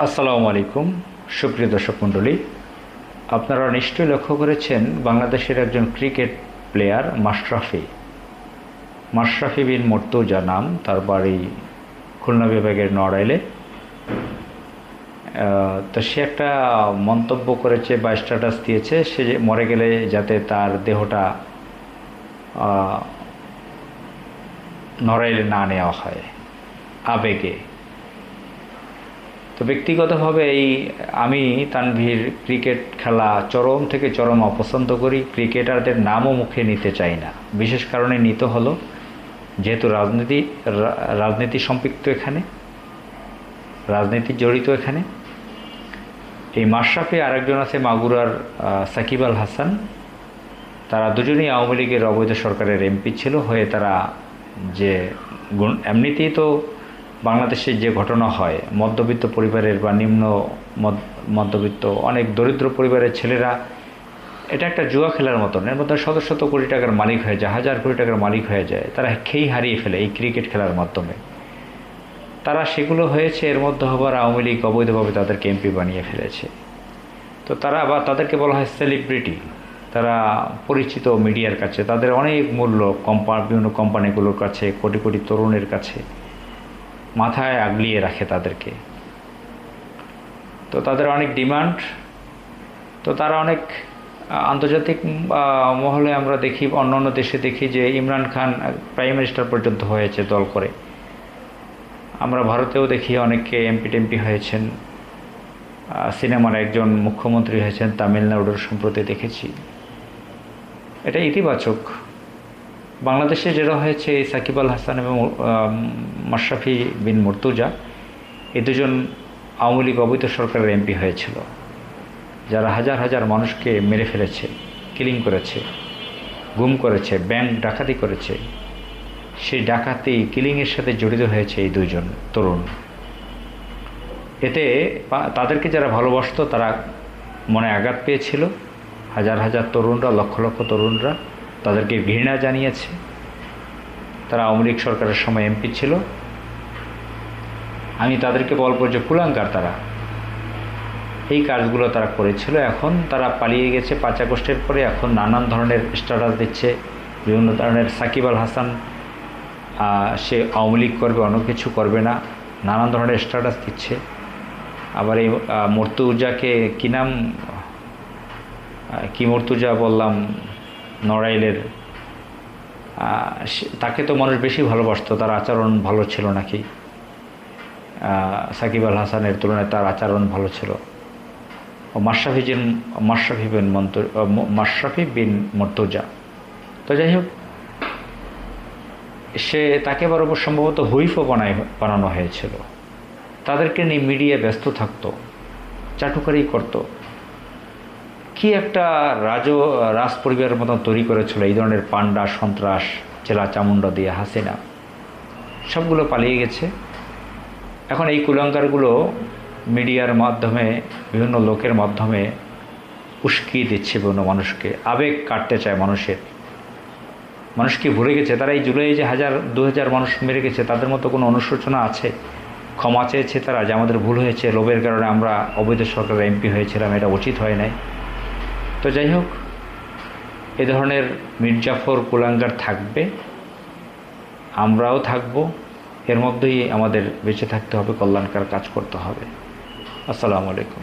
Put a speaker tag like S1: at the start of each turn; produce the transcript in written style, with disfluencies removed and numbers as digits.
S1: আসসালামু আলাইকুম সুপ্রিয় দর্শক মণ্ডলী, আপনারা নিশ্চয়ই লক্ষ্য করেছেন বাংলাদেশের একজন ক্রিকেট প্লেয়ার মাশরাফি বিন মুর্তজা নাম, তার বাড়ি খুলনা বিভাগের নড়াইলে। তো সে একটা মন্তব্য করেছে বা স্ট্যাটাস দিয়েছে, সে মরে গেলে যাতে তার দেহটা নড়াইলে না নেওয়া হয় আবেগে। তো ব্যক্তিগতভাবে আমি তানভীর ক্রিকেট খেলা চরম থেকে চরম অপছন্দ করি। ক্রিকেটারদের নামও মুখে নিতে চাই না। বিশেষ কারণে নিতে হলো যেহেতু রাজনীতি সম্পৃক্ত, রাজনীতি জড়িত এখানে। এই মাশরাফি আরেকজন আছে মাগুরার সাকিব আল হাসান, তারা দুজনেই আওয়ামী লীগের অবৈধ সরকারের এমপি ছিল হয়ে তারা যে এমনিতেই তো বাংলাদেশে যে ঘটনা হয়, মধ্যবিত্ত পরিবারের বা নিম্ন মধ্যবিত্ত অনেক দরিদ্র পরিবারের ছেলেরা, এটা একটা জুয়া খেলার মতন। এর মধ্যে শত শত কোটি টাকার মালিক হয়ে যায়, হাজার কোটি টাকার মালিক হয়ে যায়, তারা খেই হারিয়ে ফেলে এই ক্রিকেট খেলার মাধ্যমে। তারা সেগুলো হয়েছে, এর মধ্যে হবার আওয়ামী লীগ অবৈধভাবে তাদেরকে এমপি বানিয়ে ফেলেছে। তো তাদেরকে বলা হয় সেলিব্রিটি। তারা পরিচিত মিডিয়ার কাছে, তাদের অনেক মূল্য বিভিন্ন কোম্পানিগুলোর কাছে, কোটি কোটি তরুণের কাছে মাথায় আগলিয়ে রাখে তাদেরকে। তো তাদের অনেক ডিমান্ড। তো তারা অনেক আন্তর্জাতিক মহলে আমরা দেখি, অন্যান্য দেশে দেখি যে ইমরান খান প্রাইম মিনিস্টার পর্যন্ত হয়েছে দল করে। আমরা ভারতেও দেখি অনেকে এমপি টেমপি হয়েছেন, সিনেমার একজন মুখ্যমন্ত্রী হয়েছেন তামিলনাড়ুর, সম্প্রতি দেখেছি। এটা ইতিবাচক। বাংলাদেশে যেটা হয়েছে, এই সাকিব আল হাসান এবং মাশরাফি বিন মুর্তজা, এই দুজন আওয়ামী লীগ অবৈধ সরকারের এমপি হয়েছিল, যারা হাজার হাজার মানুষকে মেরে ফেলেছে, কিলিং করেছে, গুম করেছে, ব্যাংক ডাকাতি করেছে। সেই ডাকাতি কিলিংয়ের সাথে জড়িত হয়েছে এই দুইজন তরুণ। এতে তাদেরকে যারা ভালোবাসত তারা মনে আঘাত পেয়েছিল। হাজার হাজার তরুণরা, লক্ষ লক্ষ তরুণরা তাদেরকে ঘৃণা জানিয়েছে। তারা আওয়ামী লীগ সরকারের সময় এমপি ছিল। আমি তাদেরকে বলবো যে কুলাঙ্গার, তারা এই কাজগুলো তারা করেছিল। এখন তারা পালিয়ে গেছে 5 আগস্টের পরে। এখন নানান ধরনের স্ট্যাটাস দিচ্ছে, বিভিন্ন ধরনের সাকিব আল হাসান সে আওয়ামী লীগ করবে, অন্য কিছু করবে না, নানান ধরনের স্ট্যাটাস দিচ্ছে। আবার এই মুর্তজাকে কী নাম, কি মুর্তজা বললাম, নড়াইলের, তাকে তো মানুষ বেশি ভালোবাসতো, তার আচরণ ভালো ছিল নাকি সাকিব আল হাসানের তুলনায় তার আচরণ ভালো ছিল। ও মাশরাফি বিন মুর্তজা। তো যাই হোক, তাকে বরাবর সম্ভবত হুইফও বানানো হয়েছিল। তাদেরকে নিয়ে মিডিয়া ব্যস্ত থাকতো, চাটুকারি করত। কি একটা রাজ পরিবারের মতন তৈরি করেছিল এই ধরনের পান্ডা, সন্ত্রাস, চেলা চামুন্ডা দিয়ে হাসিনা, সবগুলো পালিয়ে গেছে। এখন এই কুলাঙ্গারগুলো মিডিয়ার মাধ্যমে, বিভিন্ন লোকের মাধ্যমে উস্কিয়ে দিচ্ছে বিভিন্ন মানুষকে, আবেগ কাটতে চায় মানুষকে ভুলে গেছে। তারা এই জুলাই যে 1000-2000 মানুষ মেরে গেছে, তাদের মতো কোনো অনুশোচনা আছে? ক্ষমা চেয়েছে তারা যে আমাদের ভুল হয়েছে, লোভের কারণে আমরা অবৈধ সরকারের এমপি হয়েছিলাম, এটা উচিত হয় নাই। তো যাই হোক, এ ধরনের মির্জাফর কুলাঙ্গার থাকবে, আমরাও থাকব। এর মধ্যেই আমাদের বেঁচে থাকতে হবে, কল্যাণকর কাজ করতে হবে। আসসালামু আলাইকুম।